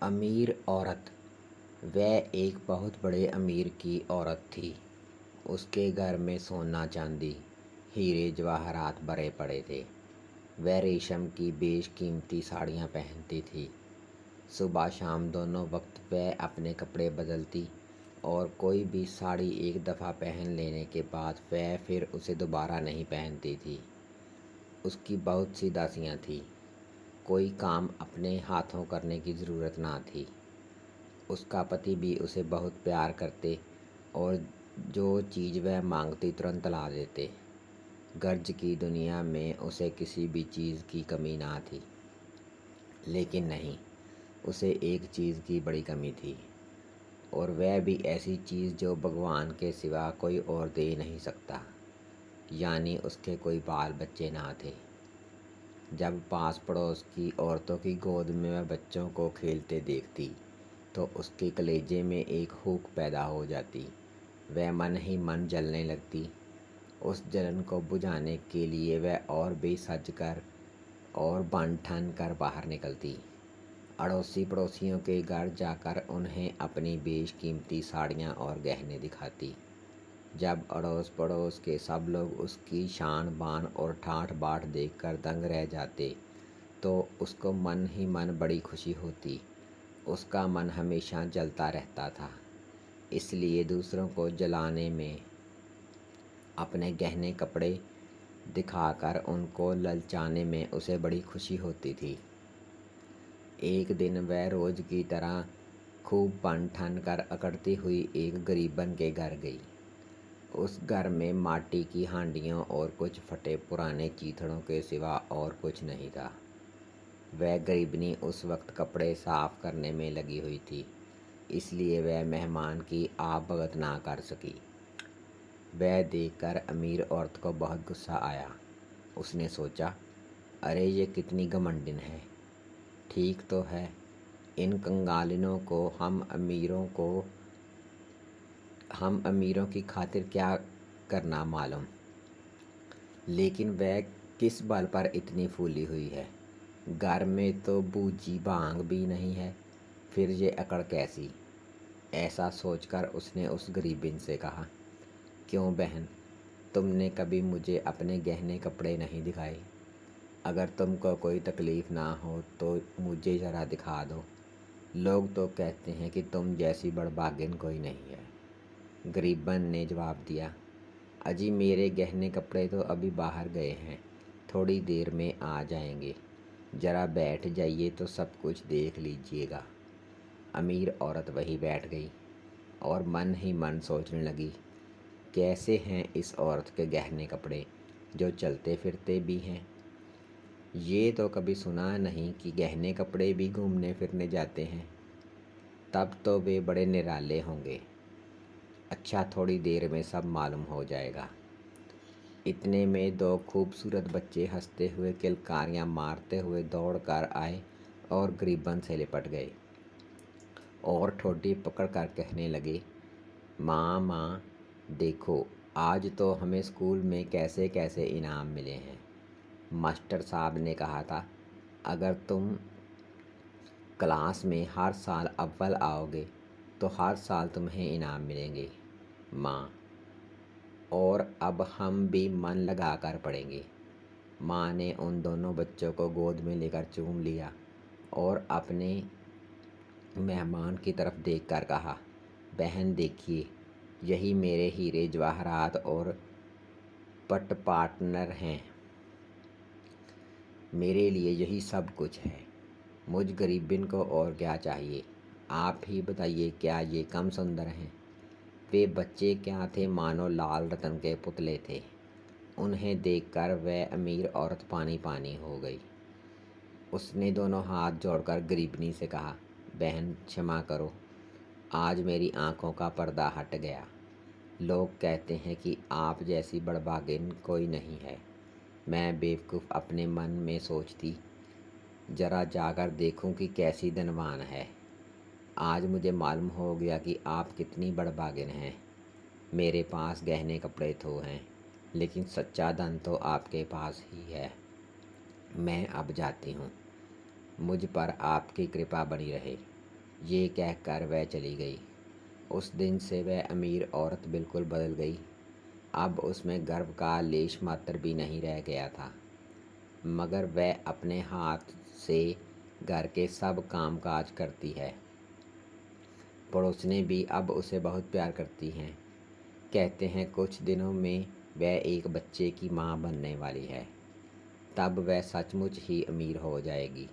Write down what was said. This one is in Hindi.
अमीर औरत। वह एक बहुत बड़े अमीर की औरत थी। उसके घर में सोना चांदी, हीरे जवाहरात भरे पड़े थे। वह रेशम की बेशकीमती साड़ियाँ पहनती थी। सुबह शाम दोनों वक्त वह अपने कपड़े बदलती और कोई भी साड़ी एक दफ़ा पहन लेने के बाद वह फिर उसे दोबारा नहीं पहनती थी। उसकी बहुत सी दासियाँ थीं। कोई काम अपने हाथों करने की ज़रूरत ना थी। उसका पति भी उसे बहुत प्यार करते और जो चीज़ वह मांगती तुरंत ला देते। गर्ज की दुनिया में उसे किसी भी चीज़ की कमी ना थी। लेकिन नहीं, उसे एक चीज़ की बड़ी कमी थी, और वह भी ऐसी चीज़ जो भगवान के सिवा कोई और दे नहीं सकता, यानी उसके कोई बाल बच्चे ना थे। जब पास पड़ोस की औरतों की गोद में वह बच्चों को खेलते देखती तो उसके कलेजे में एक हुक पैदा हो जाती। वह मन ही मन जलने लगती। उस जलन को बुझाने के लिए वह और भी सज कर और बन ठन कर बाहर निकलती। अड़ोसी पड़ोसियों के घर जाकर उन्हें अपनी बेशकीमती साड़ियाँ और गहने दिखाती। जब अड़ोस पड़ोस के सब लोग उसकी शान बान और ठाठ बाट देखकर दंग रह जाते तो उसको मन ही मन बड़ी खुशी होती। उसका मन हमेशा जलता रहता था, इसलिए दूसरों को जलाने में अपने गहने कपड़े दिखाकर उनको ललचाने में उसे बड़ी खुशी होती थी। एक दिन वह रोज की तरह खूब बन ठन कर अकड़ती हुई एक गरीबन के घर गई। उस घर में माटी की हांडियों और कुछ फटे पुराने चीथड़ों के सिवा और कुछ नहीं था। वह गरीबनी उस वक्त कपड़े साफ करने में लगी हुई थी, इसलिए वह मेहमान की आप भगत ना कर सकी। वह देखकर अमीर औरत को बहुत गुस्सा आया। उसने सोचा, अरे ये कितनी घमंडिन है। ठीक तो है, इन कंगालिनों को हम अमीरों की खातिर क्या करना मालूम। लेकिन वह किस बल पर इतनी फूली हुई है। घर में तो बूजी भांग भी नहीं है, फिर ये अकड़ कैसी। ऐसा सोचकर उसने उस गरीबिन से कहा, क्यों बहन, तुमने कभी मुझे अपने गहने कपड़े नहीं दिखाए? अगर तुमको कोई तकलीफ़ ना हो तो मुझे ज़रा दिखा दो। लोग तो कहते हैं कि तुम जैसी बड़भागिन कोई नहीं है। गरीबन ने जवाब दिया, अजी मेरे गहने कपड़े तो अभी बाहर गए हैं, थोड़ी देर में आ जाएंगे। ज़रा बैठ जाइए तो सब कुछ देख लीजिएगा। अमीर औरत वहीं बैठ गई और मन ही मन सोचने लगी, कैसे हैं इस औरत के गहने कपड़े जो चलते फिरते भी हैं। ये तो कभी सुना नहीं कि गहने कपड़े भी घूमने फिरने जाते हैं। तब तो वे बड़े निराले होंगे। अच्छा, थोड़ी देर में सब मालूम हो जाएगा। इतने में दो खूबसूरत बच्चे हंसते हुए किलकारियाँ मारते हुए दौड़ कर आए और गरीबन से लिपट गए और ठोडी पकड़ कर कहने लगे, माँ माँ देखो, आज तो हमें स्कूल में कैसे कैसे इनाम मिले हैं। मास्टर साहब ने कहा था, अगर तुम क्लास में हर साल अव्वल आओगे तो हर साल तुम्हें इनाम मिलेंगे माँ, और अब हम भी मन लगा कर पढ़ेंगे। माँ ने उन दोनों बच्चों को गोद में लेकर चूम लिया और अपने मेहमान की तरफ देखकर कहा, बहन देखिए, यही मेरे हीरे जवाहरात और पट पार्टनर हैं। मेरे लिए यही सब कुछ है। मुझ गरीबिन को और क्या चाहिए। आप ही बताइए, क्या ये कम सुंदर हैं? वे बच्चे क्या थे, मानो लाल रतन के पुतले थे। उन्हें देखकर वह अमीर औरत पानी पानी हो गई। उसने दोनों हाथ जोड़कर गरीबनी से कहा, बहन क्षमा करो, आज मेरी आंखों का पर्दा हट गया। लोग कहते हैं कि आप जैसी बड़भागिन कोई नहीं है। मैं बेवकूफ़ अपने मन में सोचती, ज़रा जाकर देखूं कि कैसी धनवान है। आज मुझे मालूम हो गया कि आप कितनी बड़भागिन हैं। मेरे पास गहने कपड़े तो हैं, लेकिन सच्चा धन तो आपके पास ही है। मैं अब जाती हूँ। मुझ पर आपकी कृपा बनी रहे। ये कहकर वह चली गई। उस दिन से वह अमीर औरत बिल्कुल बदल गई। अब उसमें गर्व का लेश मात्र भी नहीं रह गया था, मगर वह अपने हाथ से घर के सब काम काज करती है। पड़ोसनें भी अब उसे बहुत प्यार करती हैं। कहते हैं कुछ दिनों में वह एक बच्चे की माँ बनने वाली है। तब वह सचमुच ही अमीर हो जाएगी।